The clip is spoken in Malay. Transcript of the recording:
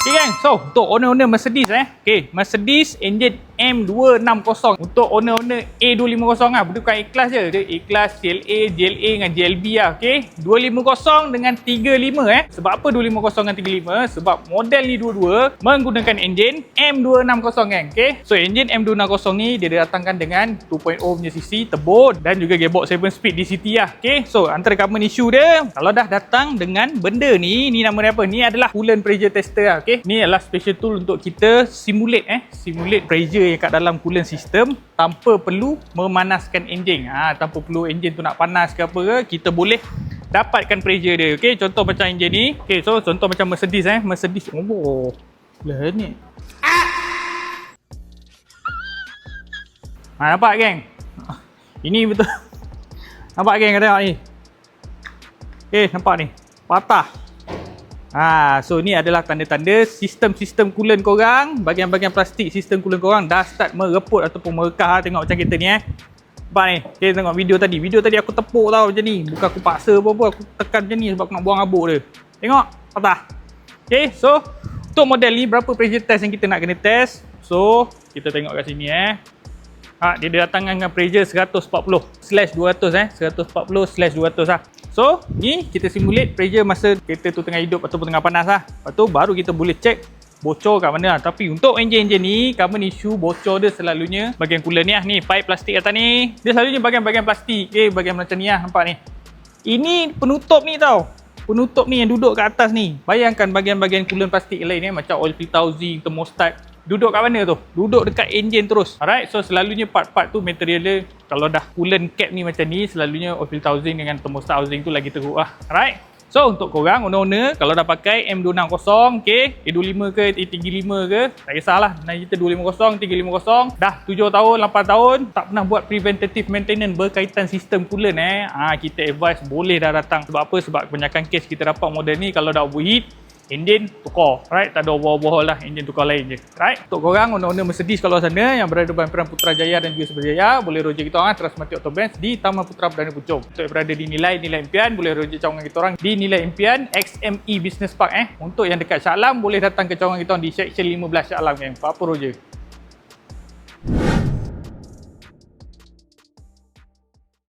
Okay gang, so untuk owner-owner Mercedes okay, Mercedes engine M260 untuk owner-owner A250 lah, bukan A-Class je, dia A-Class, CLA, GLA dengan GLB lah, okay. 250 dengan 35 sebab apa 250 dengan 35? Sebab model ni dua-dua menggunakan engine M260 gang, okay. So engine M260 ni dia datangkan dengan 2.0 punya cc turbo dan juga gearbox 7 speed DCT lah, okay. So antara common issue dia, kalau dah datang dengan benda ni nama dia apa? Ni adalah coolant pressure tester lah, okay. Ni adalah special tool untuk kita simulate pressure yang kat dalam coolant system tanpa perlu memanaskan enjin. Tanpa perlu enjin tu nak panas ke apa ke, kita boleh dapatkan pressure dia. Okey, contoh macam enjin ni. Okey, so contoh macam Mercedes Mercedes. Oh. Lah ni. Nampak geng? Ini betul. Nampak geng, tengok ni. Okey, nampak ni. Patah. So ni adalah tanda-tanda sistem-sistem coolant korang, bahagian-bahagian plastik sistem coolant korang dah start mereput ataupun merekah. Tengok macam kereta ni nampak ni. Okay, tengok video tadi aku tepuk tau macam ni, bukan aku paksa apa-apa, aku tekan macam ni sebab aku nak buang habuk dia. Tengok, patah. Okay, so untuk model ni berapa pressure test yang kita nak kena test. So kita tengok kat sini dia datangkan dengan pressure 140/200 140/200 lah. So ni kita simulate pressure masa kereta tu tengah hidup ataupun tengah panas lah. Lepas tu baru kita boleh check bocor kat mana lah. Tapi untuk enjin-enjin ni common issue bocor dia selalunya bahagian coolant ni lah. Ni pipe plastik atas ni, dia selalunya bahagian-bahagian plastik. Okay, bahagian macam ni lah, nampak ni. Ini penutup ni tau. Penutup ni yang duduk kat atas ni. Bayangkan bahagian-bahagian coolant plastik lain macam oil filter housing, thermostat. Duduk kat mana tu? Duduk dekat enjin terus. Alright, so selalunya part-part tu material dia, kalau dah coolant cap ni macam ni, selalunya oil filter housing dengan thermostat housing tu lagi teruk lah. Alright. So untuk korang owner-owner kalau dah pakai M260, okay, A25 ke A35 ke, tak kisahlah. Nah kita 250, 350, dah 7 tahun, 8 tahun tak pernah buat preventative maintenance berkaitan sistem coolant kita advise boleh dah datang. Sebab apa? Sebab kebanyakan kes kita dapat model ni kalau dah overheat, enjin tukar, right? Tak ada overhaul lah, enjin tukar lain je, right? Untuk korang owner-owner Mercedes kalau sana yang berada di Peran Putrajaya dan juga Subrajaya, boleh rujuk kita orang Transmati Auto Brands di Taman Putra Perdana Puchong. Untuk yang berada di nilai impian, boleh rujuk cawangan kita orang di nilai impian XME Business Park. Untuk yang dekat Shah Alam boleh datang ke cawangan kita orang di Section 15 Shah Alam. Apa rujuk?